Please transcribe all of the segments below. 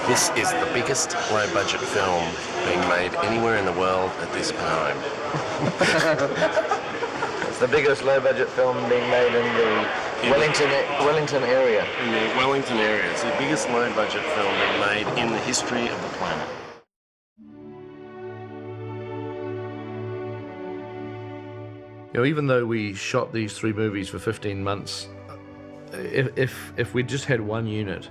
This is the biggest low-budget film being made anywhere in the world at this time. It's the biggest low-budget film being made in the Wellington area. In the Wellington area. It's the biggest low-budget film being made in the history of the planet. You know, even though we shot these 3 movies for 15 months, if we just had one unit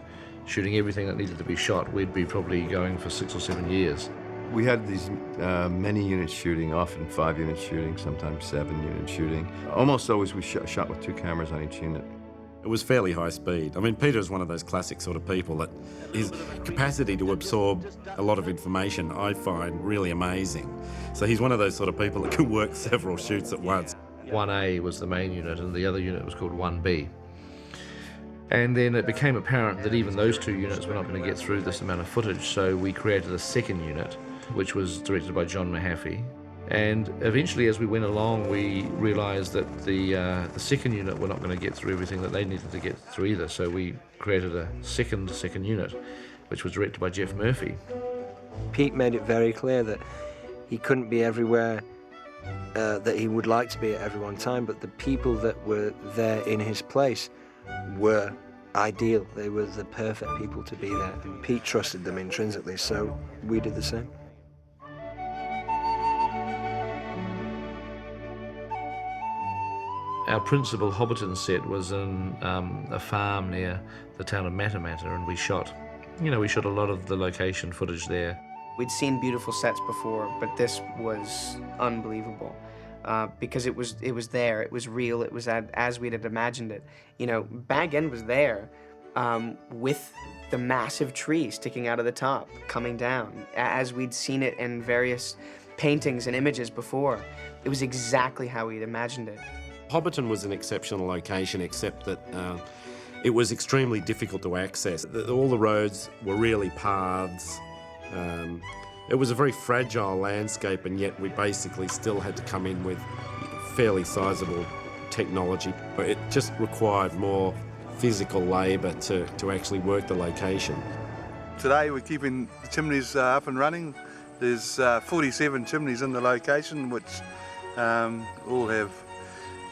shooting everything that needed to be shot, we'd be probably going for 6 or 7 years. We had these many units shooting, often 5 units shooting, sometimes 7 units shooting. Almost always we shot with 2 cameras on each unit. It was fairly high speed. I mean, Peter's one of those classic sort of people that his capacity to absorb a lot of information I find really amazing. So he's one of those sort of people that can work several shoots at once. 1A was the main unit and the other unit was called 1B. And then it became apparent that even those 2 units were not going to get through this amount of footage, so we created a second unit, which was directed by John Mahaffey. And eventually, as we went along, we realised that the second unit were not going to get through everything that they needed to get through either, so we created a second unit, which was directed by Geoff Murphy. Pete made it very clear that he couldn't be everywhere that he would like to be at every one time, but the people that were there in his place were ideal. They were the perfect people to be there. And Pete trusted them intrinsically, so we did the same. Our principal Hobbiton set was in a farm near the town of Matamata, and we shot a lot of the location footage there. We'd seen beautiful sets before, but this was unbelievable. Because it was there, it was real, it was as we'd had imagined it. You know, Bag End was there with the massive tree sticking out of the top, coming down, as we'd seen it in various paintings and images before. It was exactly how we'd imagined it. Hobbiton was an exceptional location, except that it was extremely difficult to access. All the roads were really paths. It was a very fragile landscape, and yet we basically still had to come in with fairly sizable technology. It just required more physical labour to actually work the location. Today we're keeping the chimneys up and running. There's 47 chimneys in the location, which all have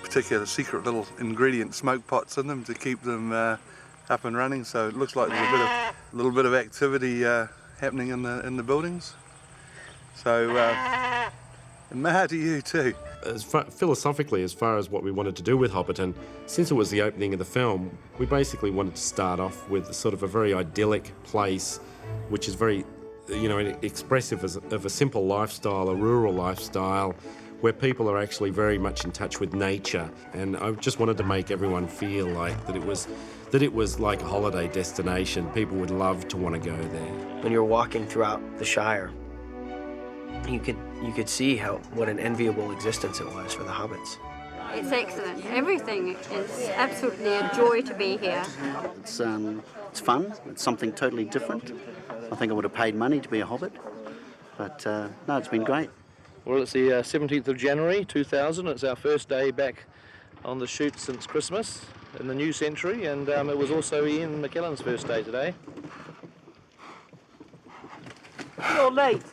particular secret little ingredient smoke pots in them to keep them up and running. So it looks like there's a little bit of activity happening in the buildings. So, and maha to you too. Philosophically, as far as what we wanted to do with Hobbiton, since it was the opening of the film, we basically wanted to start off with sort of a very idyllic place, which is very, expressive of a simple lifestyle, a rural lifestyle, where people are actually very much in touch with nature. And I just wanted to make everyone feel like that it was like a holiday destination. People would love to want to go there. When you're walking throughout the Shire, you could see what an enviable existence it was for the hobbits. It's excellent. Everything is absolutely a joy to be here. It's fun. It's something totally different. I think I would have paid money to be a hobbit, but no, it's been great. Well, it's the 17th of January 2000. It's our first day back on the shoot since Christmas in the new century, and it was also Ian McKellen's first day today. You're late.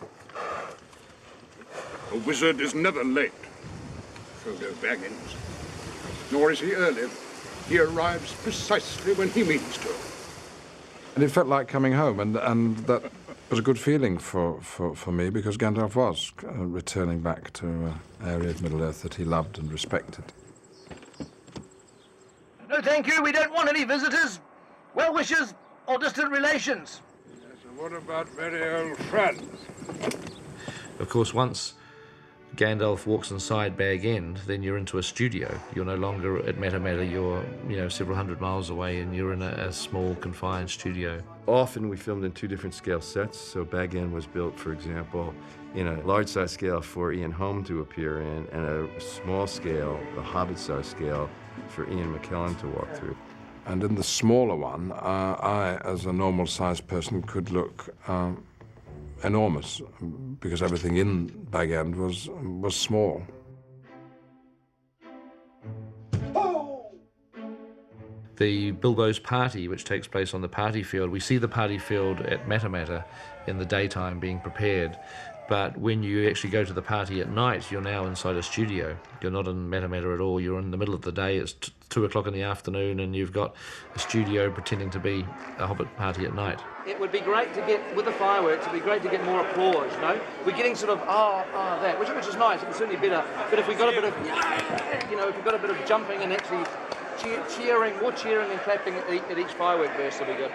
A wizard is never late, Frodo Baggins. Nor is he early. He arrives precisely when he means to. And it felt like coming home, and that was a good feeling for me, because Gandalf was returning back to an area of Middle-earth that he loved and respected. No, thank you. We don't want any visitors, well-wishers, or distant relations. Yes, and what about very old friends? Of course, once Gandalf walks inside Bag End, then you're into a studio. You're no longer at Matamata, you're several hundred miles away, and you're in a small, confined studio. Often we filmed in 2 different scale sets. So Bag End was built, for example, in a large-size scale for Ian Holm to appear in, and a small scale, the Hobbit-size scale, for Ian McKellen to walk through. And in the smaller one, I, as a normal-sized person, could look enormous, because everything in Bag End was small. The Bilbo's party, which takes place on the party field, we see the party field at Matamata in the daytime being prepared, but when you actually go to the party at night, you're now inside a studio. You're not in Matamata at all. You're in the middle of the day. It's 2 o'clock in the afternoon, and you've got a studio pretending to be a Hobbit party at night. It would be great to get, with the fireworks, it'd be great to get more applause, you know? We're getting sort of, that, which is nice, it's certainly better. But if we got a bit of, you know, if we got a bit of jumping and actually cheering, more cheering and clapping at each firework burst, it'll be good.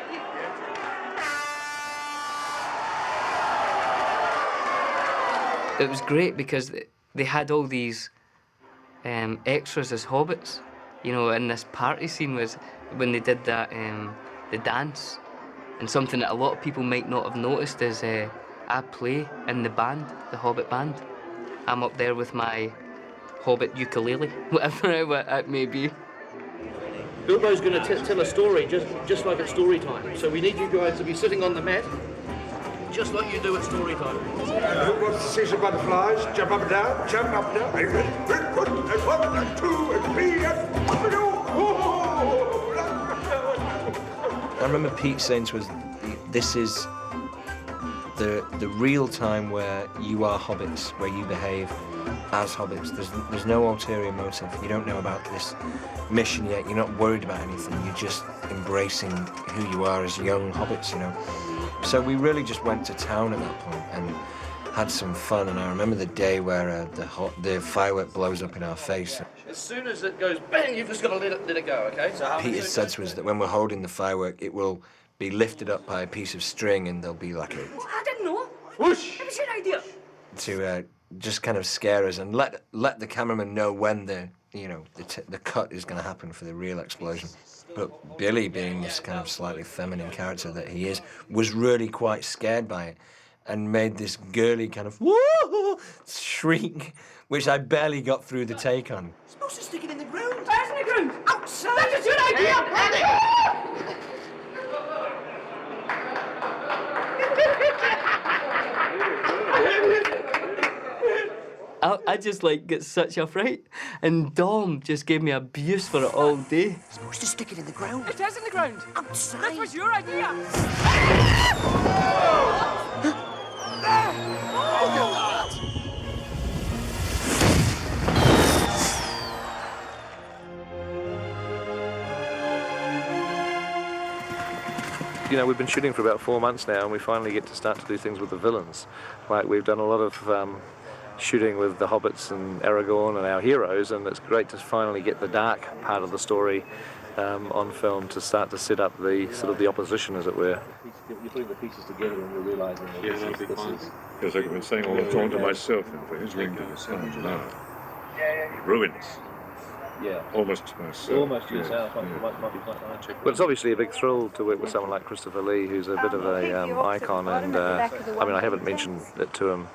It was great because they had all these extras as hobbits, you know, and this party scene was when they did that, the dance. And something that a lot of people might not have noticed is I play in the band, the Hobbit band. I'm up there with my Hobbit ukulele, whatever it may be. Bilbo's going to tell a story just like at story time. So we need you guys to be sitting on the mat, just like you do at story time. Who wants to see some butterflies? Jump up and down, jump up and down. And 1 and 2 and 3 and up and down. I remember Pete saying to us, this is the real time where you are hobbits, where you behave as hobbits. There's no ulterior motive. You don't know about this mission yet. You're not worried about anything. You're just embracing who you are as young hobbits, you know. So we really just went to town at that point and had some fun. And I remember the day where the firework blows up in our face. As soon as it goes bang, you've just got to let it go, okay? So Peter said to us that when we're holding the firework, it will be lifted up by a piece of string, and there'll be like a... I didn't know. Whoosh! It was your idea. To just kind of scare us and let the cameraman know when the cut is going to happen for the real explosion. But Billy, being this kind of slightly feminine character that he is, was really quite scared by it and made this girly kind of woo shriek, which I barely got through the take on. Supposed to stick it in the ground. Where's in the ground? Outside. That was your idea. I just get such a fright, and Dom just gave me abuse for it all day. Supposed to stick it in the ground. It is in the ground. Outside. That was your idea. You know, we've been shooting for about 4 months now, and we finally get to start to do things with the villains. Like, we've done a lot of shooting with the hobbits and Aragorn and our heroes, and it's great to finally get the dark part of the story on film to start to set up the sort of the opposition, as it were. You're putting the pieces together and you're realising that this is... Because I've been saying all the time to myself, and for his ring to the sun now. Ruins. Yeah. Almost to myself. Almost to yourself. Might be quite nice. But it's obviously a big thrill to work with someone like Christopher Lee, who's a bit of a icon, and I mean, I haven't mentioned it to him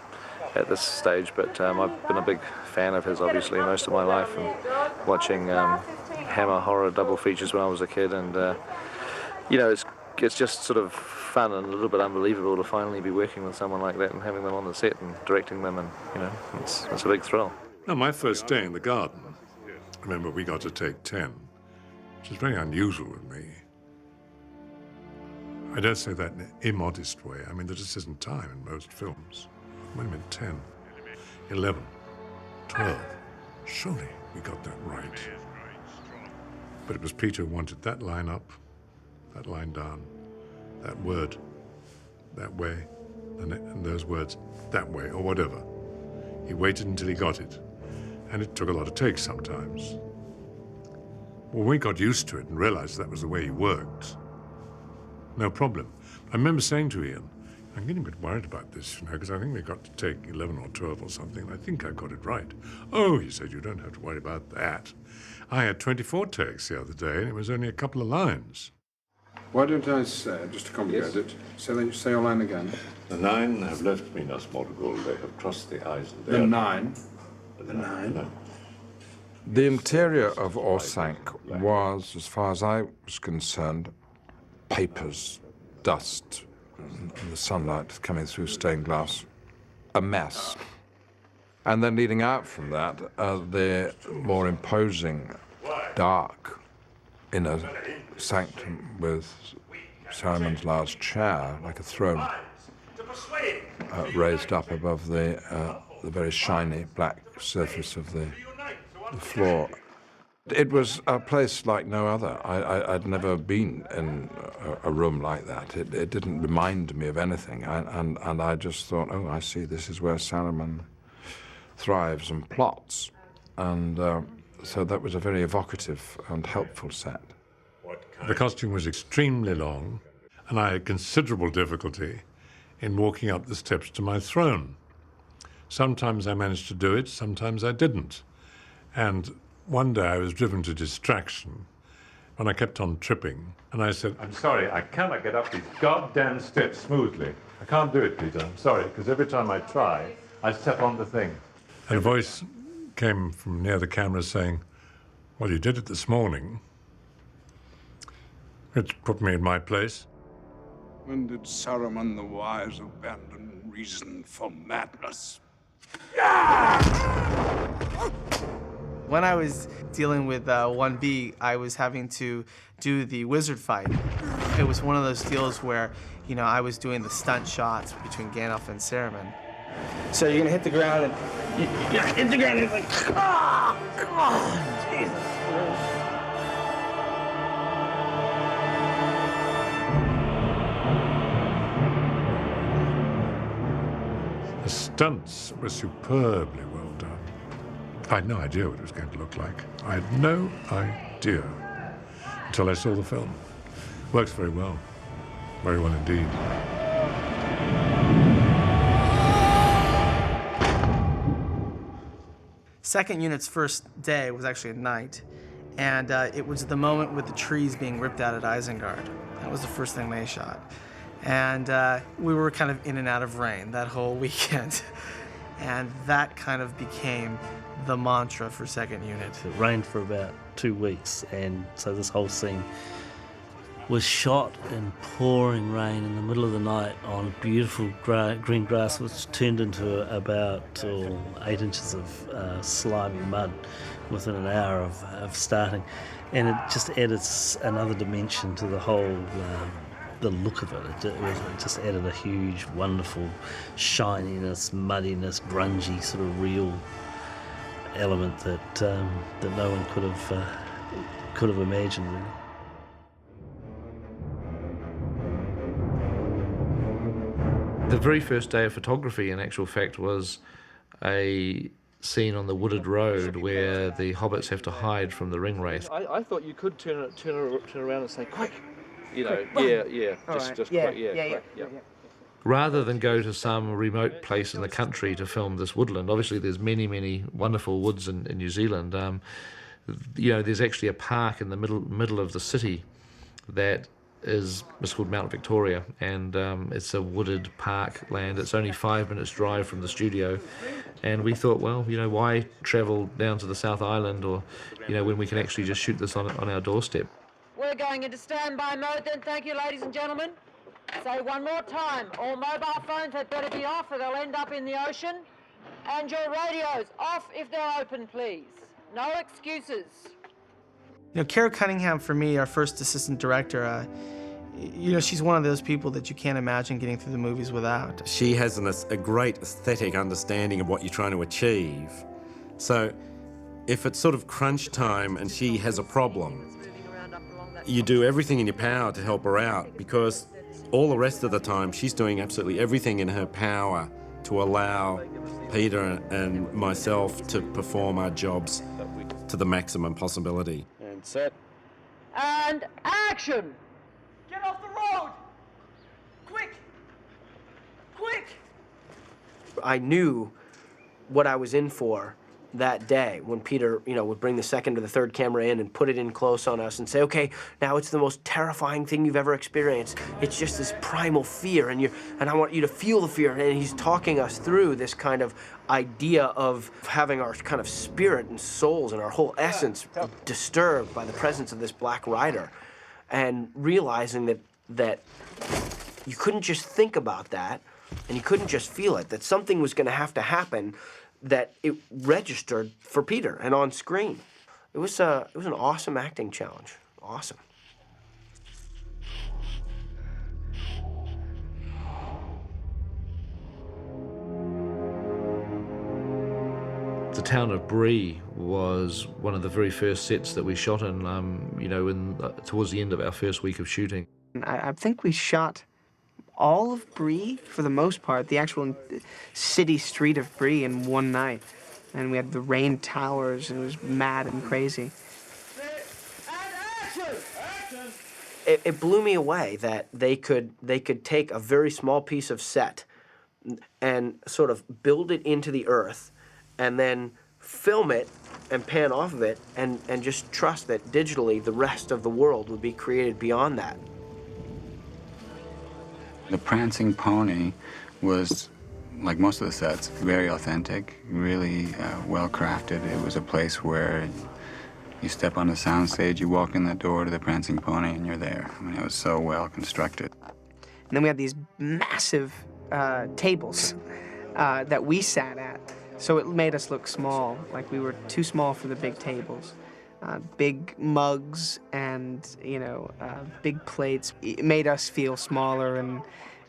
at this stage, but I've been a big fan of his, obviously, most of my life, and watching Hammer horror double features when I was a kid, and you know, it's just sort of fun and a little bit unbelievable to finally be working with someone like that and having them on the set and directing them, and you know, it's a big thrill. Now, my first day in the garden, remember, we got to take 10, which is very unusual with me. I don't say that in an immodest way. I mean, there just isn't time in most films. Wait a minute, 10, 11, 12. Surely we got that right. But it was Peter who wanted that line up, that line down, that word, that way, and those words, that way, or whatever. He waited until he got it. And it took a lot of takes sometimes. Well, we got used to it and realized that was the way he worked. No problem. I remember saying to Ian, I'm getting a bit worried about this, you know, because I think we got to take 11 or 12 or something, and I think I got it right. Oh, he said, you don't have to worry about that. I had 24 takes the other day, and it was only a couple of lines. Why don't I say, just to complicate it, say your line again. The 9 have left Minas Morgul. They have crossed the eyes of the 9. The 9. No. The interior of Orthanc was, as far as I was concerned, papers, dust, and the sunlight coming through stained glass, a mess. And then leading out from that, the more imposing, dark inner sanctum with Saruman's large chair, like a throne, raised up above the very shiny black surface of the floor. It was a place like no other. I'd never been in a room like that. It didn't remind me of anything, and I just thought, oh, I see, this is where Saruman thrives and plots. And so that was a very evocative and helpful set. The costume was extremely long, and I had considerable difficulty in walking up the steps to my throne. Sometimes I managed to do it, sometimes I didn't. And one day I was driven to distraction when I kept on tripping, and I said, "I'm sorry, I cannot get up these goddamn steps smoothly. I can't do it, Peter, I'm sorry, because every time I try, I step on the thing." And a voice came from near the camera saying, "Well, you did it this morning." It put me in my place. When did Saruman the Wise abandon reason for madness? When I was dealing with 1B, I was having to do the wizard fight. It was one of those deals where, you know, I was doing the stunt shots between Gandalf and Saruman. So you're gonna hit the ground and you're gonna hit the ground and it's like, Jesus. The stunts were superbly well done. I had no idea what it was going to look like. I had no idea until I saw the film. Works very well indeed. Second unit's first day was actually at night, and it was the moment with the trees being ripped out at Isengard. That was the first thing they shot. And we were kind of in and out of rain that whole weekend. And that kind of became the mantra for second unit. It rained for about 2 weeks, and so this whole scene was shot in pouring rain in the middle of the night on beautiful green grass, which turned into about 8 inches of slimy mud within an hour of starting. And it just added another dimension to the whole the look of it. It just added a huge, wonderful shininess, muddiness, grungy, sort of real element that no one could have imagined, really. The very first day of photography, in actual fact, was a scene on the wooded road where the hobbits have to hide from the Ringwraith. I thought you could turn around and say, quick! You know, just yeah, quick, quick, yeah. Rather than go to some remote place in the country to film this woodland. Obviously, there's many, many wonderful woods in New Zealand. You know, there's actually a park in the middle of the city that is called Mount Victoria, and it's a wooded park land. It's only 5 minutes drive from the studio, and we thought, well, you know, why travel down to the South Island, or, you know, when we can actually just shoot this on our doorstep. We're going into standby mode then, thank you, ladies and gentlemen. Say one more time, all mobile phones had better be off or they'll end up in the ocean. And your radios off if they're open, please. No excuses. You know, Kara Cunningham, for me, our first assistant director, you know, she's one of those people that you can't imagine getting through the movies without. She has a great aesthetic understanding of what you're trying to achieve. So if it's sort of crunch time and she has a problem, you do everything in your power to help her out, because all the rest of the time she's doing absolutely everything in her power to allow Peter and myself to perform our jobs to the maximum possibility. And set. And action! Get off the road! Quick! Quick! I knew what I was in for that day when Peter, you know, would bring the second or the third camera in and put it in close on us and say, okay, now it's the most terrifying thing you've ever experienced. It's just this primal fear, and I want you to feel the fear. And he's talking us through this kind of idea of having our kind of spirit and souls and our whole essence disturbed by the presence of this Black Rider, and realizing that you couldn't just think about that and you couldn't just feel it, that something was going to have to happen, that it registered for Peter and on screen. It was an awesome acting challenge. awesome. The town of Bree was one of the very first sets that we shot in, towards the end of our first week of shooting. I think we shot all of Bree, for the most part, the actual city street of Bree in one night. And we had the rain towers, and it was mad and crazy. It blew me away that they could take a very small piece of set and sort of build it into the earth and then film it and pan off of it and just trust that digitally the rest of the world would be created beyond that. The Prancing Pony was, like most of the sets, very authentic, really well crafted. It was a place where you step on the soundstage, you walk in the door to the Prancing Pony, and you're there. I mean, it was so well constructed. And then we had these massive tables that we sat at. So it made us look small, like we were too small for the big tables. Big mugs and, big plates. It made us feel smaller, and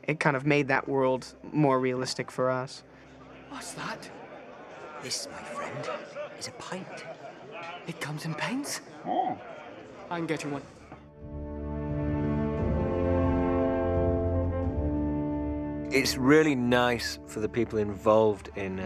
it kind of made that world more realistic for us. What's that? This, my friend, is a pint. It comes in pints? Oh. I'm getting one. It's really nice for the people involved in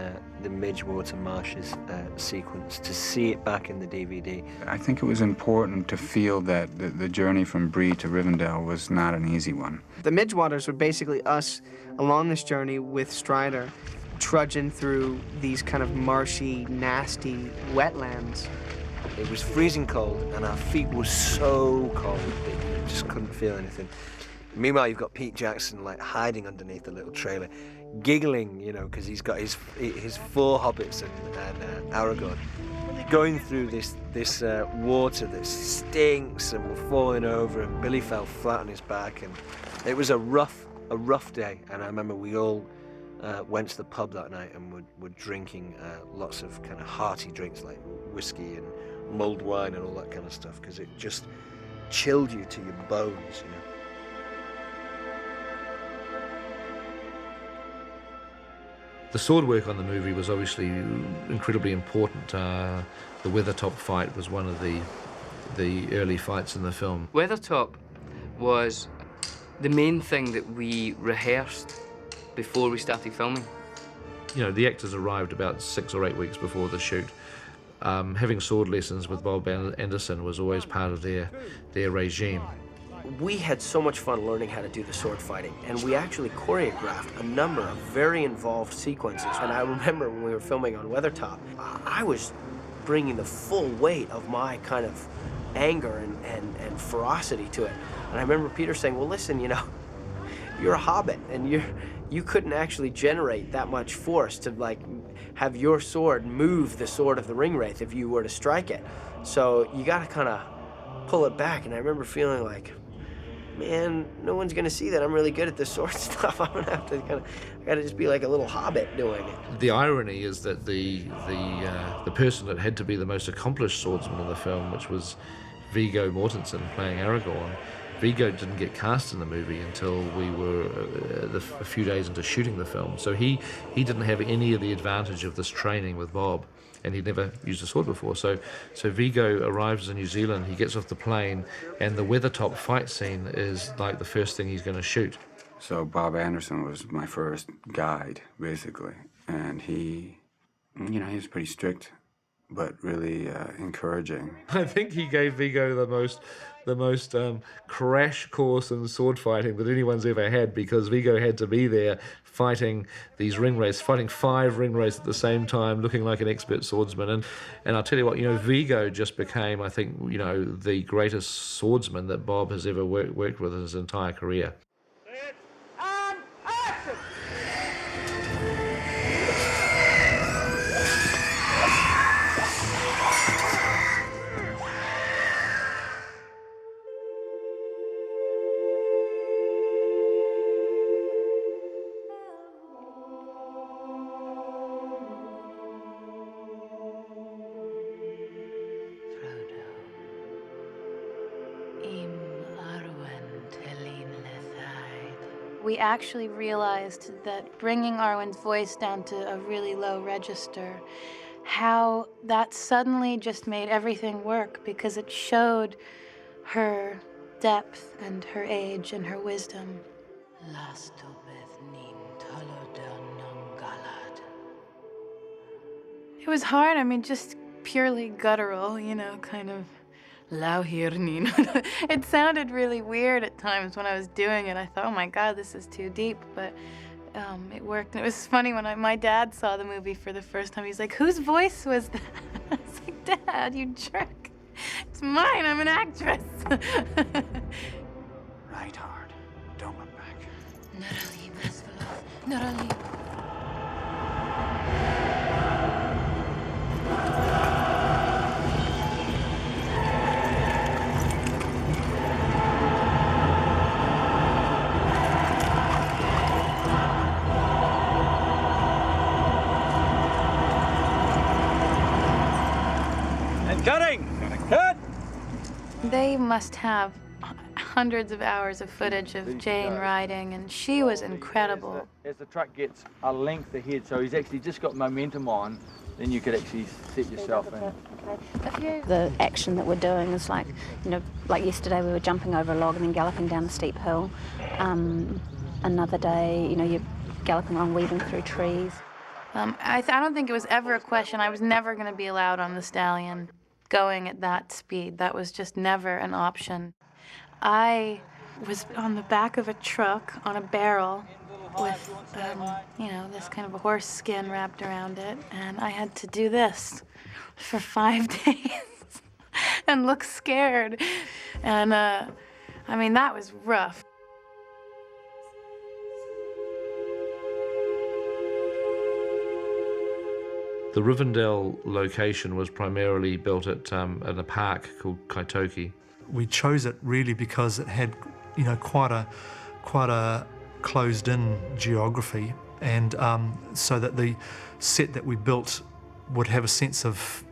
the Midgewater Marshes sequence to see it back in the DVD. I think it was important to feel that the journey from Bree to Rivendell was not an easy one. The Midgewaters were basically us along this journey with Strider, trudging through these kind of marshy, nasty wetlands. It was freezing cold, and our feet were so cold that you just couldn't feel anything. Meanwhile, you've got Pete Jackson like hiding underneath the little trailer, giggling, because he's got his four hobbits and Aragorn, going through this water that stinks, and we're falling over, and Billy fell flat on his back, and it was a rough day. And I remember we all went to the pub that night and were drinking lots of kind of hearty drinks like whiskey and mulled wine and all that kind of stuff, because it just chilled you to your bones, The sword work on the movie was obviously incredibly important. The Weathertop fight was one of the early fights in the film. Weathertop was the main thing that we rehearsed before we started filming. The actors arrived about 6 or 8 weeks before the shoot. Having sword lessons with Bob Anderson was always part of their regime. We had so much fun learning how to do the sword fighting, and we actually choreographed a number of very involved sequences. And I remember when we were filming on Weathertop, I was bringing the full weight of my kind of anger and ferocity to it. And I remember Peter saying, well, listen, you're a hobbit, and you couldn't actually generate that much force to like have your sword move the sword of the Ringwraith if you were to strike it. So you got to kind of pull it back. And I remember feeling like, man, no one's gonna see that I'm really good at this sword stuff. I'm gonna have to I gotta just be like a little hobbit doing it. The irony is that the person that had to be the most accomplished swordsman in the film, which was Viggo Mortensen playing Aragorn, Viggo didn't get cast in the movie until we were a few days into shooting the film. So he didn't have any of the advantage of this training with Bob, and he'd never used a sword before. So Viggo arrives in New Zealand, he gets off the plane, and the Weathertop fight scene is like the first thing he's going to shoot. So Bob Anderson was my first guide, basically, and he was pretty strict, but really encouraging. I think he gave Viggo the most crash course in sword fighting that anyone's ever had, because Viggo had to be there fighting these ringwraiths, fighting 5 ringwraiths at the same time, looking like an expert swordsman. And I'll tell you what, Viggo just became, I think, the greatest swordsman that Bob has ever worked with in his entire career. we actually realized that bringing Arwen's voice down to a really low register, how that suddenly just made everything work, because it showed her depth and her age and her wisdom. It was hard, I mean, just purely guttural, you know, kind of lauhirnin. It sounded really weird at times when I was doing it. I thought, oh my God, this is too deep, but it worked. And it was funny when my dad saw the movie for the first time. He's like, whose voice was that? I was like, Dad, you jerk. It's mine, I'm an actress. Right hard. Don't look back. Narali. Cutting! Cut! They must have hundreds of hours of footage of Jane riding, and she was incredible. As the truck gets a length ahead, so he's actually just got momentum on, then you could actually set yourself in. The action that we're doing is like, you know, like yesterday we were jumping over a log and then galloping down a steep hill. Another day, you know, you're galloping along, weaving through trees. I don't think it was ever a question. I was never going to be allowed on the stallion going at that speed. That was just never an option. I was on the back of a truck on a barrel with, you know, this kind of a horse skin wrapped around it, and I had to do this for 5 days and look scared. And, I mean, that was rough. The Rivendell location was primarily built at a park called Kaitoki. We chose it really because it had, you know, quite a closed-in geography, and so that the set that we built would have a sense of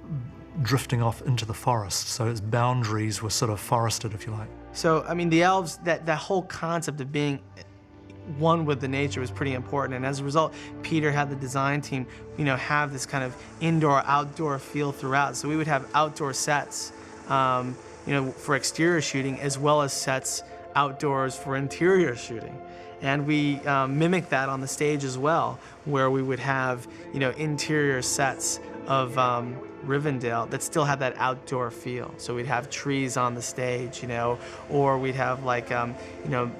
drifting off into the forest. So its boundaries were sort of forested, if you like. So, I mean, the elves, that whole concept of being one with the nature was pretty important, and as a result, Peter had the design team, you know, have this kind of indoor-outdoor feel throughout. So we would have outdoor sets, you know, for exterior shooting, as well as sets outdoors for interior shooting. And we mimicked that on the stage as well, where we would have, you know, interior sets of Rivendell that still had that outdoor feel. So we'd have trees on the stage, you know, or we'd have like, you know,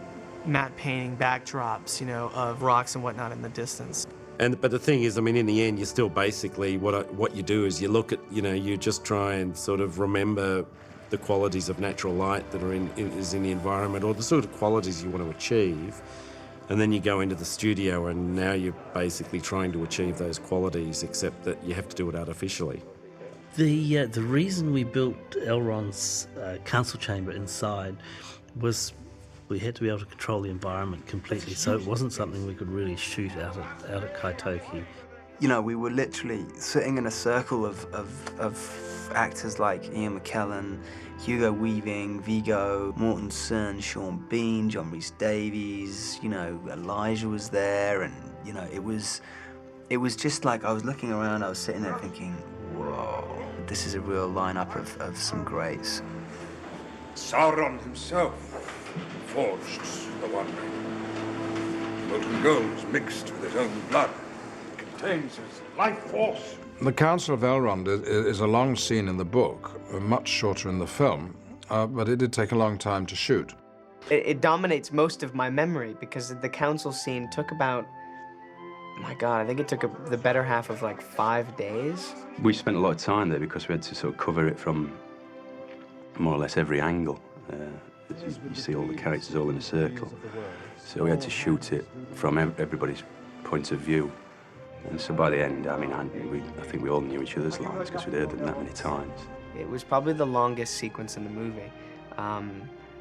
matte painting backdrops, you know, of rocks and whatnot in the distance. But the thing is, I mean, in the end, you're still basically, what you do is you look at, you know, you just try and sort of remember the qualities of natural light that are in the environment, or the sort of qualities you want to achieve, and then you go into the studio and now you're basically trying to achieve those qualities, except that you have to do it artificially. The reason we built Elrond's council chamber inside was we had to be able to control the environment completely, so it wasn't something we could really shoot out at Kaitoki. You know, we were literally sitting in a circle of actors like Ian McKellen, Hugo Weaving, Viggo Mortensen, Sean Bean, John Rhys Davies, you know, Elijah was there, and, you know, it was just like I was looking around, I was sitting there thinking, whoa, this is a real lineup of some greats. Sauron himself forged the One Ring. Molten gold is mixed with his own blood. It contains his life force. The Council of Elrond is a long scene in the book, much shorter in the film, but it did take a long time to shoot. It dominates most of my memory because the council scene took about, my God, I think it took the better half of like 5 days. We spent a lot of time there because we had to sort of cover it from more or less every angle. You see all the characters all in a circle. So we had to shoot it from everybody's point of view. And so by the end, I mean, I think we all knew each other's lines because we'd heard them that many times. It was probably the longest sequence in the movie,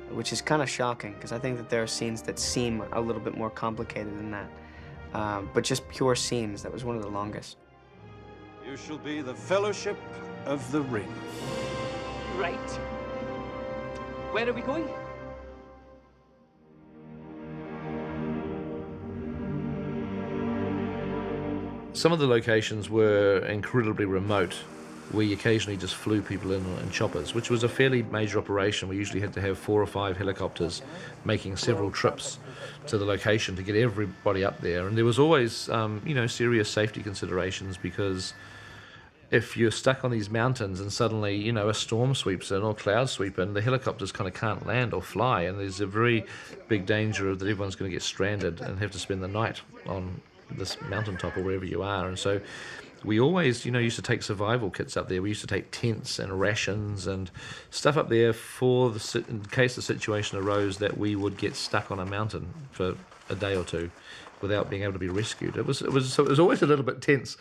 which is kind of shocking because I think that there are scenes that seem a little bit more complicated than that. But just pure scenes, that was one of the longest. You shall be the Fellowship of the Ring. Right. Where are we going? Some of the locations were incredibly remote. We occasionally just flew people in choppers, which was a fairly major operation. We usually had to have 4 or 5 helicopters making several trips to the location to get everybody up there. And there was always, serious safety considerations, because if you're stuck on these mountains and suddenly, a storm sweeps in or clouds sweep in, the helicopters kind of can't land or fly, and there's a very big danger that everyone's going to get stranded and have to spend the night on this mountaintop or wherever you are. And so we always, used to take survival kits up there. We used to take tents and rations and stuff up there in case the situation arose that we would get stuck on a mountain for a day or two without being able to be rescued. It was always a little bit tense.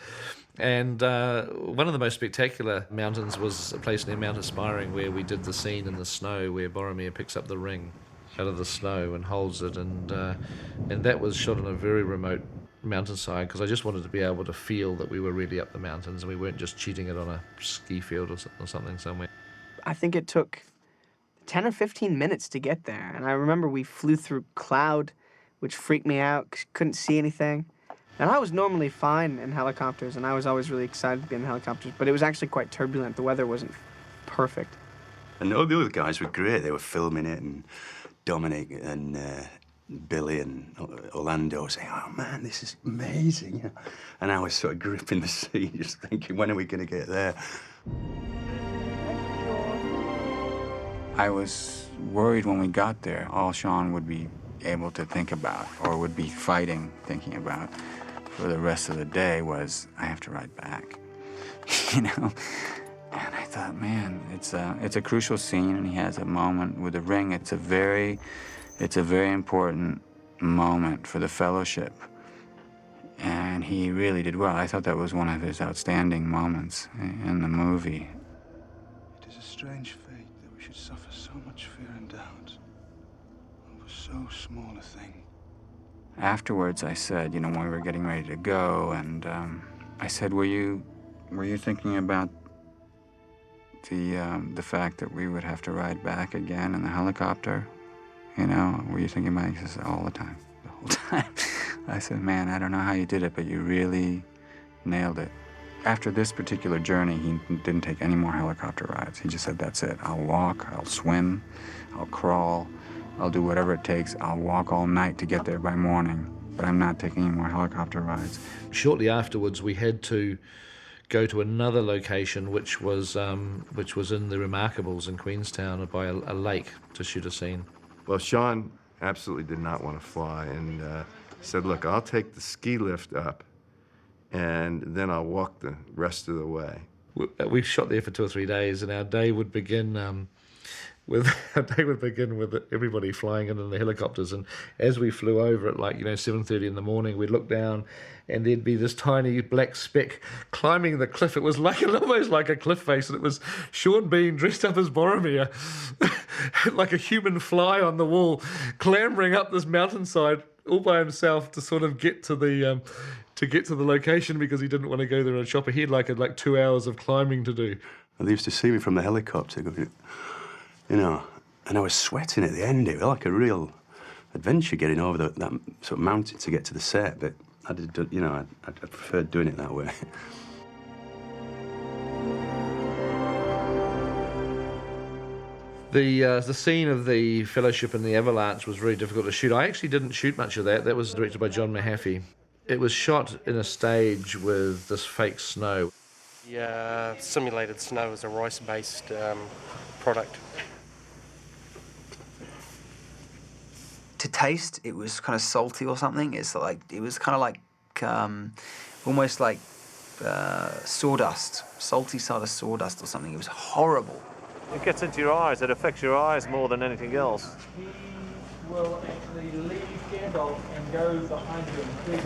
And one of the most spectacular mountains was a place near Mount Aspiring, where we did the scene in the snow where Boromir picks up the ring out of the snow and holds it, and that was shot on a very remote mountainside, because I just wanted to be able to feel that we were really up the mountains and we weren't just cheating it on a ski field or something somewhere. I think it took 10 or 15 minutes to get there, and I remember we flew through cloud, which freaked me out, 'cause couldn't see anything. And I was normally fine in helicopters, and I was always really excited to be in helicopters, but it was actually quite turbulent. The weather wasn't perfect. And all the other guys were great. They were filming it, and Dominic and Billy and Orlando saying, "Oh man, this is amazing." And I was sort of gripping the seat, just thinking, when are we going to get there? I was worried when we got there, all Sean would be able to think about, or would be thinking about for the rest of the day, was, I have to ride back, And I thought, man, it's a crucial scene, and he has a moment with the ring. It's a very important moment for the Fellowship, and he really did well. I thought that was one of his outstanding moments in the movie. It is a strange fate that we should suffer so much fear and doubt over so small a thing. Afterwards, I said, when we were getting ready to go, and I said, were you thinking about the fact that we would have to ride back again in the helicopter? Were you thinking about it? He says, all the time, the whole time. I said, man, I don't know how you did it, but you really nailed it. After this particular journey, he didn't take any more helicopter rides. He just said, that's it. I'll walk, I'll swim, I'll crawl, I'll do whatever it takes. I'll walk all night to get there by morning, but I'm not taking any more helicopter rides. Shortly afterwards, we had to go to another location, which was in the Remarkables in Queenstown, by a lake, to shoot a scene. Well, Sean absolutely did not want to fly, and said, look, I'll take the ski lift up, and then I'll walk the rest of the way. We shot there for 2 or 3 days, and our day would begin with everybody flying in the helicopters. And as we flew over at 7:30 in the morning, we'd look down, and there'd be this tiny black speck climbing the cliff. It was almost like a cliff face, and it was Sean Bean dressed up as Boromir, like a human fly on the wall, clambering up this mountainside all by himself to sort of get to the location, because he didn't want to go there in a chopper. He had like 2 hours of climbing to do. And they used to see me from the helicopter, and I was sweating at the end. It was like a real adventure getting over that sort of mountain to get to the set, but I preferred doing it that way. The scene of the Fellowship and the Avalanche was very difficult to shoot. I actually didn't shoot much of that. That was directed by John Mahaffey. It was shot in a stage with this fake snow. Yeah, simulated snow is a rice-based product. To taste, it was kind of salty or something. It was kind of like almost like sawdust, salty sort of sawdust or something. It was horrible. It gets into your eyes. It affects your eyes more than anything else. He will actually leave Gandalf and go behind him.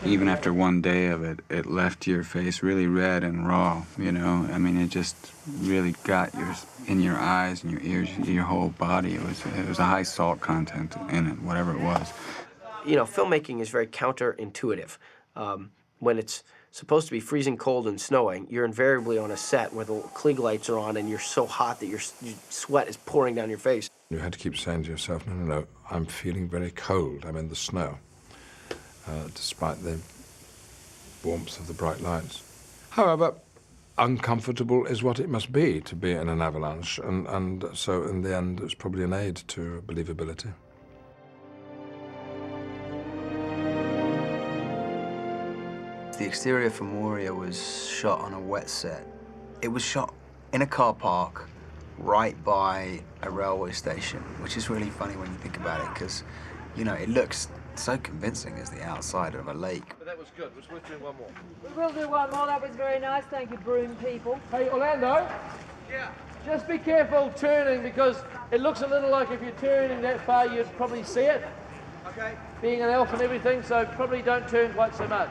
Even after one day of it, it left your face really red and raw, it just really got in your eyes and your ears, your whole body. It was a high salt content in it, whatever it was. Filmmaking is very counterintuitive. When it's supposed to be freezing cold and snowing, you're invariably on a set where the Klieg lights are on and you're so hot that your sweat is pouring down your face. You had to keep saying to yourself, no, I'm feeling very cold. I'm in the snow. Despite the warmth of the bright lights. However, uncomfortable is what it must be to be in an avalanche, and so in the end it's probably an aid to believability. The exterior for Moria was shot on a wet set. It was shot in a car park right by a railway station, which is really funny when you think about it, because, you know, it looks so convincing as the outside of a lake. But that was good. It was worth doing one more. We will do one more. That was very nice. Thank you, broom people. Hey, Orlando. Yeah. Just be careful turning, because it looks a little like if you're turning that far, you'd probably see it. Okay. Being an elf and everything, so probably don't turn quite so much.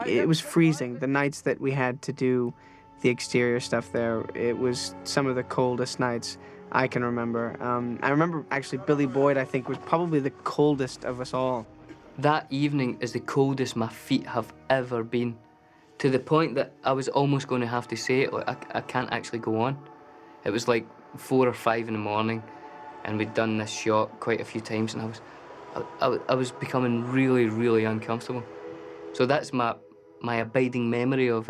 It was freezing. The nights that we had to do the exterior stuff there, it was some of the coldest nights I can remember. I remember actually Billy Boyd, I think, was probably the coldest of us all. That evening is the coldest my feet have ever been, to the point that I was almost going to have to say it, like, I can't actually go on. It was like 4 or 5 in the morning, and we'd done this shot quite a few times, and I was becoming really, really uncomfortable. So that's my abiding memory of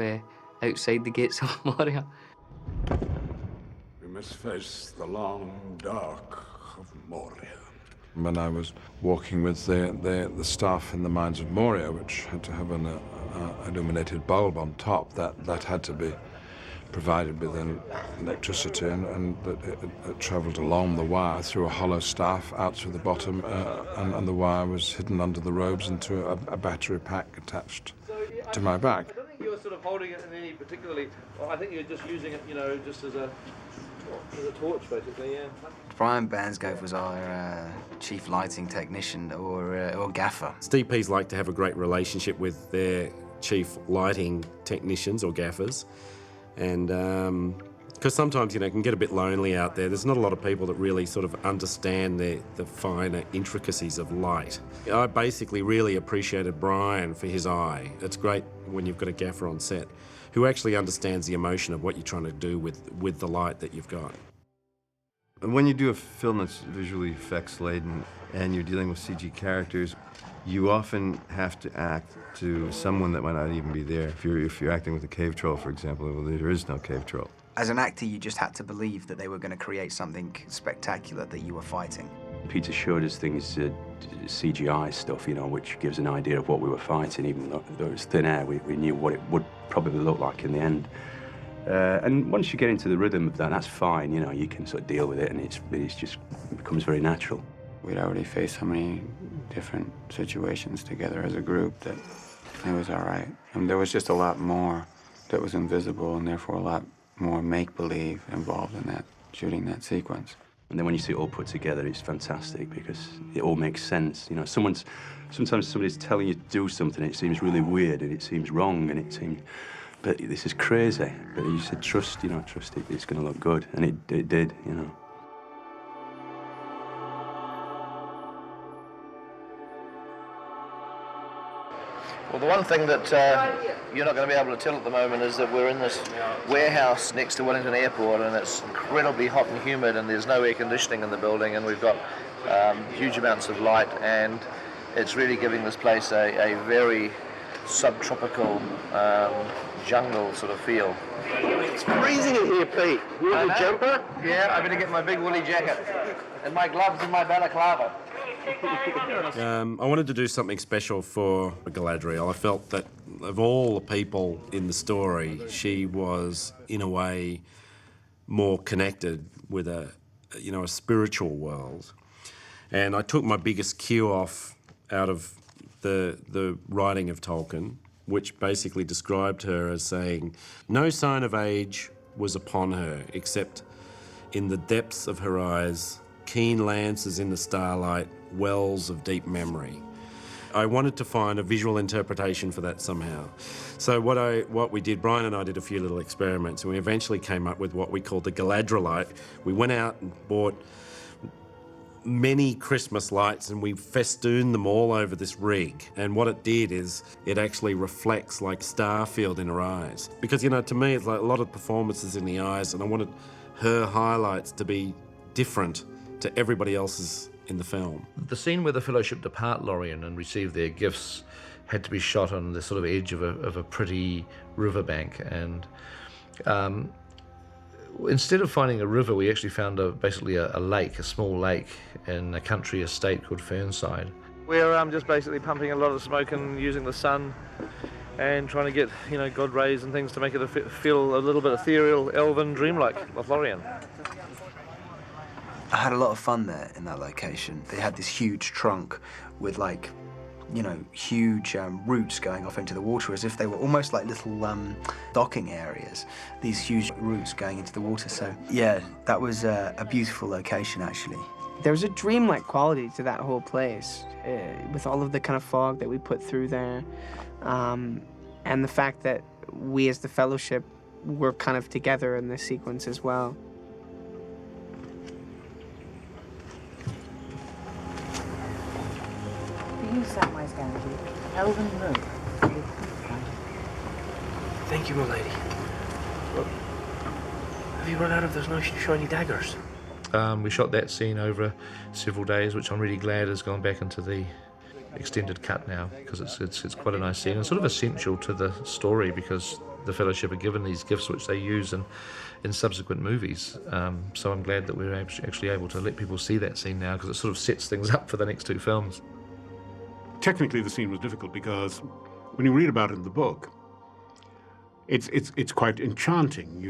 outside the gates of Moria. We must face the long dark of Moria. When I was walking with the staff in the mines of Moria, which had to have an illuminated bulb on top, that had to be provided with electricity, and it travelled along the wire through a hollow staff out through the bottom, and the wire was hidden under the robes into a battery pack attached to my back. I don't think you were sort of holding it in any particularly. Well, I think you were just using it, you know, just as a torch, basically. Yeah. Brian Bansgrove was our chief lighting technician, or gaffer. DPs like to have a great relationship with their chief lighting technicians or gaffers, and because sometimes, you know, it can get a bit lonely out there. There's not a lot of people that really sort of understand the finer intricacies of light. I basically really appreciated Brian for his eye. It's great when you've got a gaffer on set who actually understands the emotion of what you're trying to do with the light that you've got. When you do a film that's visually effects laden and you're dealing with CG characters, you often have to act to someone that might not even be there. If you're acting with a cave troll, for example, well, there is no cave troll. As an actor, you just had to believe that they were going to create something spectacular that you were fighting. Peter showed us things, CGI stuff, you know, which gives an idea of what we were fighting. Even though it was thin air, we knew what it would probably look like in the end. And once you get into the rhythm of that, that's fine, you know, you can sort of deal with it, and it just becomes very natural. We'd already faced so many different situations together as a group that it was all right. And there was just a lot more that was invisible, and therefore a lot more make-believe involved in that, shooting that sequence. And then when you see it all put together, it's fantastic because it all makes sense. You know, sometimes somebody's telling you to do something, it seems really weird, and it seems wrong, and it seems, but this is crazy. But you said, trust it, it's going to look good, and it did, you know. Well, the one thing that you're not going to be able to tell at the moment is that we're in this warehouse next to Wellington Airport, and it's incredibly hot and humid, and there's no air conditioning in the building, and we've got huge amounts of light, and it's really giving this place a very subtropical jungle sort of feel. It's freezing in here, Pete. You want a jumper? Yeah, I better get my big woolly jacket and my gloves and my balaclava. I wanted to do something special for Galadriel. I felt that of all the people in the story, she was, in a way, more connected with a spiritual world. And I took my biggest cue off out of the writing of Tolkien, which basically described her as saying, no sign of age was upon her, except in the depths of her eyes, keen lances in the starlight, wells of deep memory. I wanted to find a visual interpretation for that somehow. So what we did, Brian and I did a few little experiments, and we eventually came up with what we called the Galadrielite. We went out and bought many Christmas lights, and we festooned them all over this rig. And what it did is it actually reflects like Starfield in her eyes. Because, you know, to me, it's like a lot of performances in the eyes, and I wanted her highlights to be different to everybody else's in the film. The scene where the Fellowship depart Lorien and receive their gifts had to be shot on the sort of edge of a pretty riverbank. And instead of finding a river, we actually found basically a lake, a small lake in a country estate called Fernside. We're just basically pumping a lot of smoke and using the sun and trying to get, God rays and things to make it feel a little bit ethereal, elven, dreamlike, Lothlorien. I had a lot of fun there in that location. They had this huge trunk with huge roots going off into the water, as if they were almost like little docking areas, these huge roots going into the water. So yeah, that was a beautiful location, actually. There was a dreamlike quality to that whole place, with all of the kind of fog that we put through there, and the fact that we as the Fellowship were kind of together in this sequence as well. Samwise Gamgee, Elven Road. Thank you, my lady. Well, have you run out of those nice shiny daggers? We shot that scene over several days, which I'm really glad has gone back into the extended cut now, because it's quite a nice scene and sort of essential to the story, because the Fellowship are given these gifts which they use in subsequent movies. So I'm glad that we're actually able to let people see that scene now, because it sort of sets things up for the next two films. Technically, the scene was difficult because when you read about it in the book, it's quite enchanting.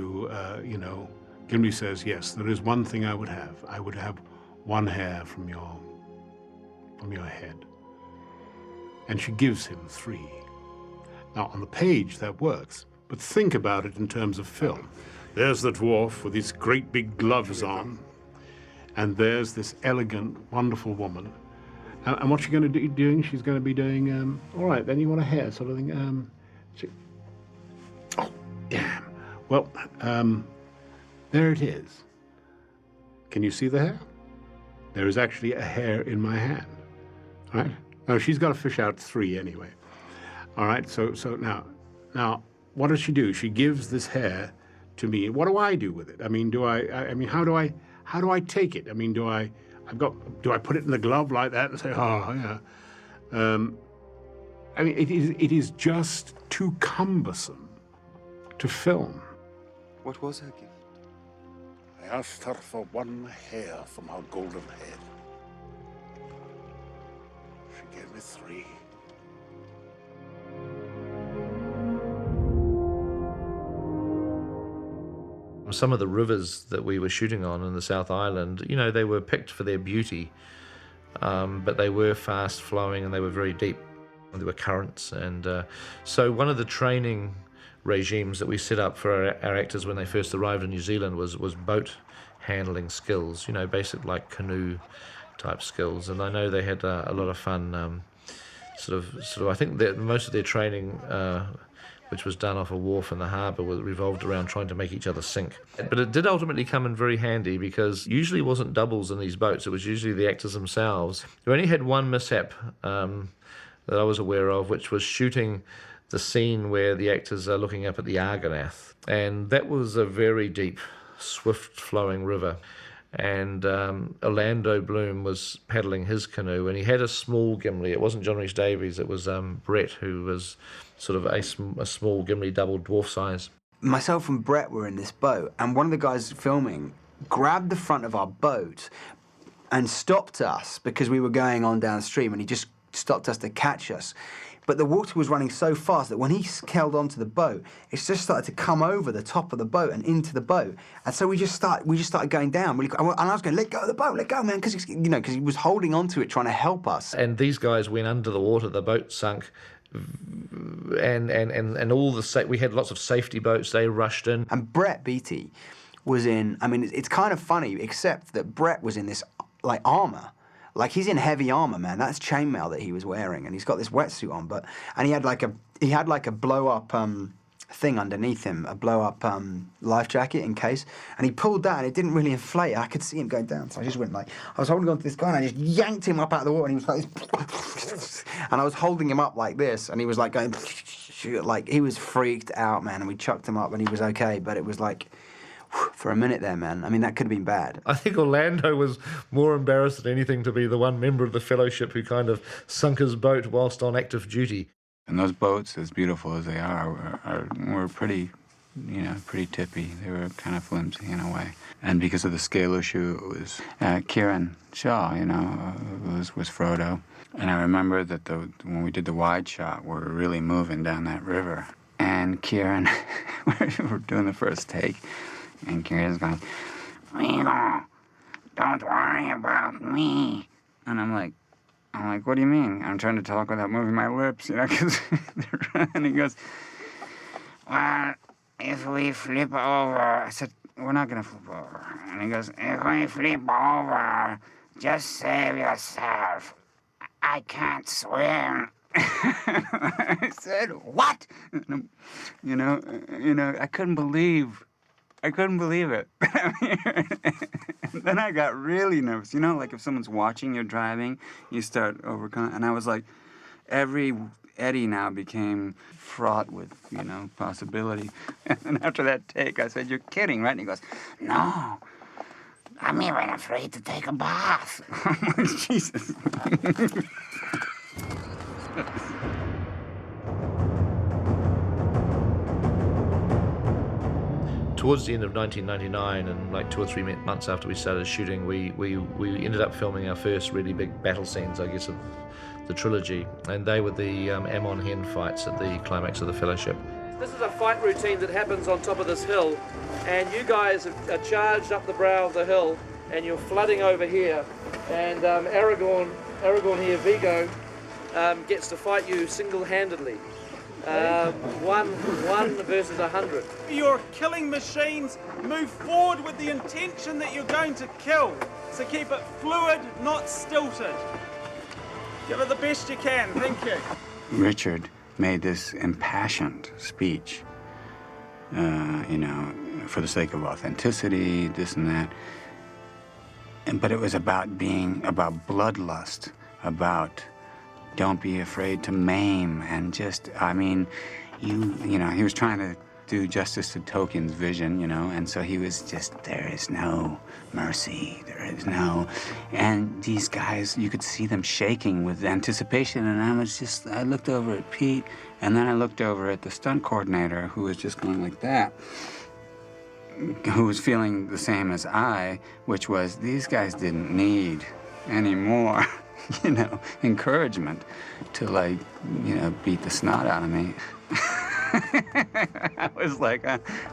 Gimli says, yes, there is one thing I would have. I would have one hair from your head. And she gives him 3. Now, on the page, that works, but think about it in terms of film. There's the dwarf with his great big gloves on, and there's this elegant, wonderful woman. And what's she going to be doing? She's going to be doing, all right, then you want a hair sort of thing. Oh, damn. Well, there it is. Can you see the hair? There is actually a hair in my hand. All right? No, she's got to fish out 3 anyway. All right, so now, what does she do? She gives this hair to me. What do I do with it? I mean, how do I take it? I mean, do I put it in the glove like that and say, oh, yeah? It is just too cumbersome to film. What was her gift? I asked her for one hair from her golden head. She gave me 3. Some of the rivers that we were shooting on in the South Island, they were picked for their beauty, but they were fast flowing and they were very deep. There were currents, and so one of the training regimes that we set up for our actors when they first arrived in New Zealand was boat handling skills, basic like canoe type skills. And I know they had a lot of fun. Sort of. I think that most of their training, which was done off a wharf in the harbour, revolved around trying to make each other sink. But it did ultimately come in very handy, because usually it wasn't doubles in these boats. It was usually the actors themselves. We only had one mishap that I was aware of, which was shooting the scene where the actors are looking up at the Argonath. And that was a very deep, swift-flowing river. And Orlando Bloom was paddling his canoe, and he had a small Gimli. It wasn't John Rhys Davies, it was Brett, who was sort of a small Gimli, double dwarf size. Myself and Brett were in this boat, and one of the guys filming grabbed the front of our boat and stopped us because we were going on downstream, and he just stopped us to catch us. But the water was running so fast that when he held onto the boat, it just started to come over the top of the boat and into the boat. And so we just started going down. And I was going, let go of the boat, let go, man, because he was holding onto it, trying to help us. And these guys went under the water. The boat sunk, and all we had lots of safety boats. They rushed in. And Brett Beatty was in. I mean, it's kind of funny, except that Brett was in this like armor. Like, he's in heavy armor, man. That's chainmail that he was wearing, and he's got this wetsuit on. And he had like a blow up thing underneath him, a blow up life jacket in case. And he pulled that, and it didn't really inflate. I could see him going down, so I just went like, I was holding on to this guy, and I just yanked him up out of the water, and he was like this, and I was holding him up like this, and he was like going, like, he was freaked out, man. And we chucked him up, and he was okay, but it was like, for a minute there, man. I mean, that could have been bad. I think Orlando was more embarrassed than anything to be the one member of the Fellowship who kind of sunk his boat whilst on active duty. And those boats, as beautiful as they were pretty, pretty tippy. They were kind of flimsy in a way. And because of the scale issue, it was Kieran Shaw, was Frodo. And I remember that when we did the wide shot, we were really moving down that river. And Kieran, we're doing the first take, and Kieran's going, "Vigo, don't worry about me." And I'm like, what do you mean? I'm trying to talk without moving my lips, because and he goes, "Well, if we flip over," I said, "We're not going to flip over." And he goes, "If we flip over, just save yourself. I can't swim." I said, "What?" And, I couldn't believe it. And then I got really nervous. Like if someone's watching you driving, you start overcoming. And I was like, every eddy now became fraught with, possibility. And after that take, I said, "You're kidding, right?" And he goes, "No, I'm even afraid to take a bath." I'm like, Jesus. Towards the end of 1999, and like 2 or 3 months after we started shooting, we ended up filming our first really big battle scenes, I guess, of the trilogy, and they were the Amon Hen fights at the climax of the Fellowship. This is a fight routine that happens on top of this hill, and you guys are charged up the brow of the hill, and you're flooding over here, and Aragorn here, Vigo, gets to fight you single-handedly. One versus 100. Your killing machines move forward with the intention that you're going to kill. So keep it fluid, not stilted. Give it the best you can. Thank you. Richard made this impassioned speech, for the sake of authenticity, this and that. But it was about bloodlust, about don't be afraid to maim, and just, he was trying to do justice to Tolkien's vision, and so he was just, there is no mercy, and these guys, you could see them shaking with anticipation, and I looked over at Pete, and then I looked over at the stunt coordinator, who was just going like that, who was feeling the same as I, which was, these guys didn't need any more encouragement to beat the snot out of me. I was like,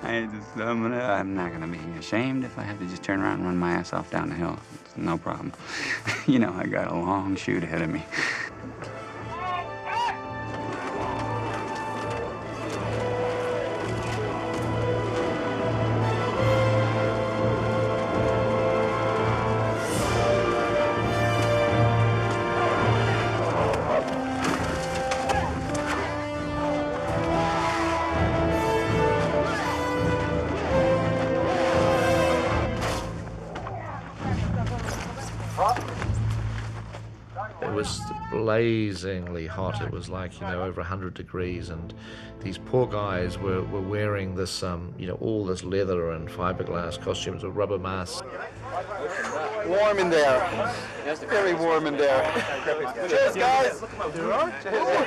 I'm not gonna be ashamed if I have to just turn around and run my ass off down the hill. It's no problem. I got a long shoot ahead of me. It was blazingly hot. It was like, over 100 degrees, and these poor guys were wearing this, all this leather and fiberglass costumes with rubber masks. Warm in there. Very warm in there. Cheers, guys. Cheers.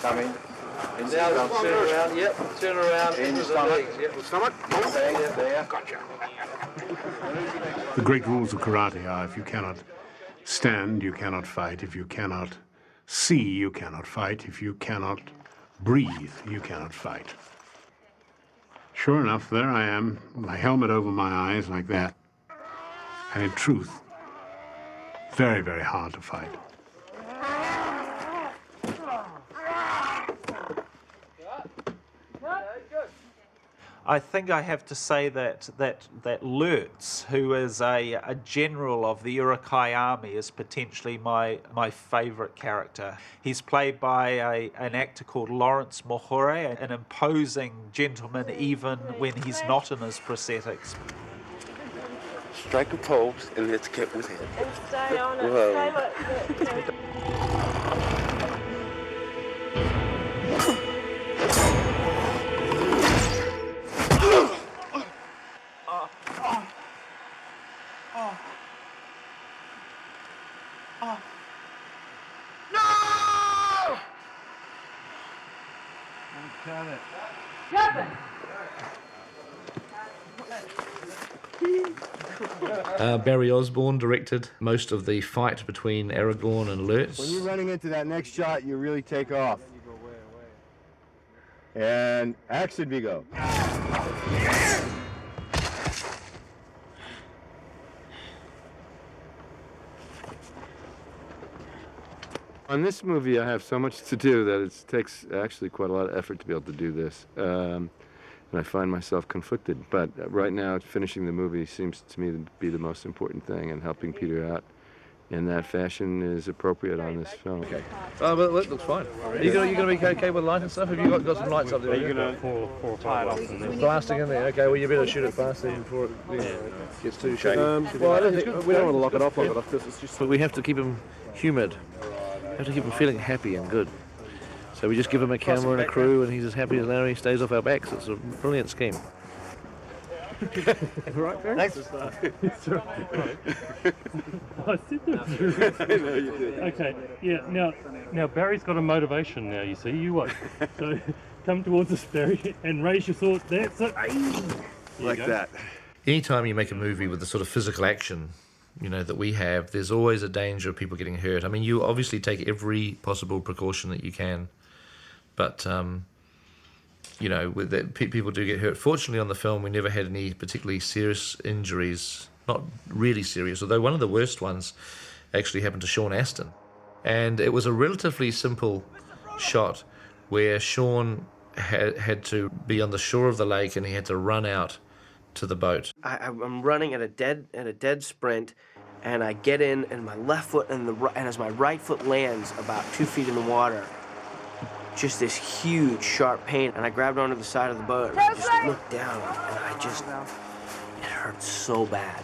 Coming. Now turn around. Yep. Turn around. In your stomach. Stomach. There. Gotcha. The great rules of karate are: if you cannot stand, you cannot fight. If you cannot see, you cannot fight. If you cannot breathe, you cannot fight. Sure enough, there I am, my helmet over my eyes like that. And in truth, very, very hard to fight. I think I have to say that Lurtz, who is a general of the Uruk-hai army, is potentially my favourite character. He's played by an actor called Lawrence Mohure, an imposing gentleman even when he's not in his prosthetics. Strike a pose and let's get with it. And stay on it. Stay with Barry Osborne directed most of the fight between Aragorn and Lurtz. When you're running into that next shot, you really take off. And action, Vigo. On this movie, I have so much to do that it takes actually quite a lot of effort to be able to do this. And I find myself conflicted. But right now, finishing the movie seems to me to be the most important thing, and helping Peter out in that fashion is appropriate on this film. Okay. Well, it looks fine. Are you gonna be okay with light and stuff? Have you got some lights up there? Are you going to tie it off? Blasting in there. Okay, well, you better shoot it fast then before it gets too shady. Well, I don't think, we don't want to lock it off because it's just... But we have to keep him humid. We have to keep him feeling happy and good. So we just give him a camera and a crew, and he's as happy as Larry. Stays off our backs. It's a brilliant scheme. Right, Barry? Thanks. I said that. I know you did. Okay, yeah, now Barry's got a motivation now, you see, you won't. So come towards us, Barry, and raise your sword. That's it. Like that. Anytime you make a movie with the sort of physical action, that we have, there's always a danger of people getting hurt. I mean, you obviously take every possible precaution that you can, but with that, people do get hurt. Fortunately, on the film, we never had any particularly serious injuries. Not really serious, although one of the worst ones actually happened to Sean Astin. And it was a relatively simple shot where Sean had to be on the shore of the lake, and he had to run out to the boat. I'm running at a dead sprint, and I get in, and my left foot and as my right foot lands about 2 feet in the water, just this huge sharp pain, and I grabbed onto the side of the boat and I just looked down, and it hurt so bad.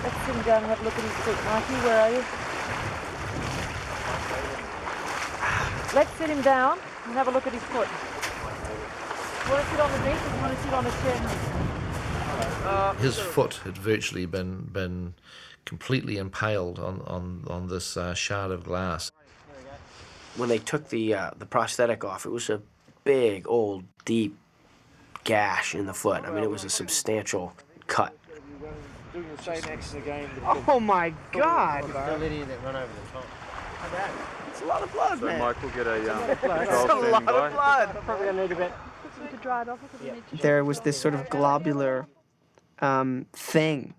Let's sit him down and have a look at his foot. Mikey, where are you? Let's sit him down and have a look at his foot. You want to sit on the bench or do you want to sit on a chair? His foot had virtually been completely impaled on this shard of glass. When they took the prosthetic off, it was a big, old, deep gash in the foot. I mean, it was a substantial cut. Doing the same action again. Oh my God! Don't let any of that run over the top. How bad? It's a lot of blood, man. Mike will get a It's a lot of blood. Probably gonna need a bit. To dry it off. There was this sort of globular thing,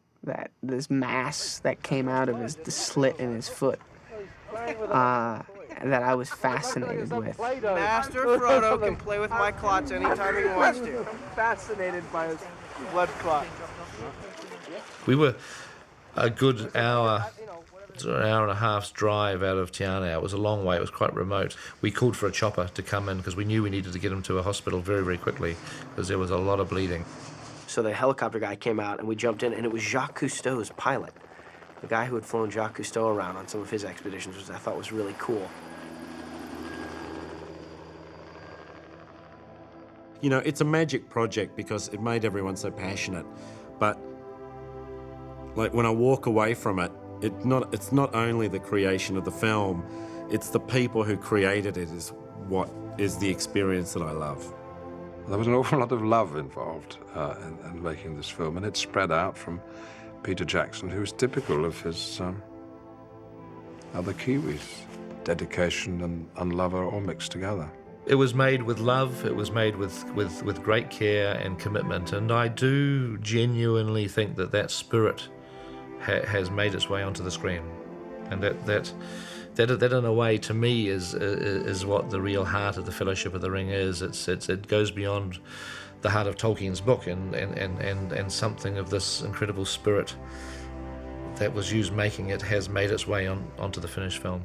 this mass that came out of the slit in his foot, that I was fascinated with. Master Frodo can play with my clots anytime he wants to. I'm fascinated by his blood clot. We were a good hour and a half's drive out of Tiana. It was a long way. It was quite remote. We called for a chopper to come in because we knew we needed to get him to a hospital very, very quickly because there was a lot of bleeding. So the helicopter guy came out, and we jumped in, and it was Jacques Cousteau's pilot, the guy who had flown Jacques Cousteau around on some of his expeditions, which I thought was really cool. It's a magic project because it made everyone so passionate, but like when I walk away from it, it's not only the creation of the film, it's the people who created it is what is the experience that I love. There was an awful lot of love involved in making this film, and it spread out from Peter Jackson, who was typical of his other Kiwis. Dedication and love are all mixed together. It was made with love, it was made with great care and commitment, and I do genuinely think that spirit has made its way onto the screen, and that in a way to me is what the real heart of the Fellowship of the Ring is. It goes beyond the heart of Tolkien's book and something of this incredible spirit that was used making it has made its way onto the finished film.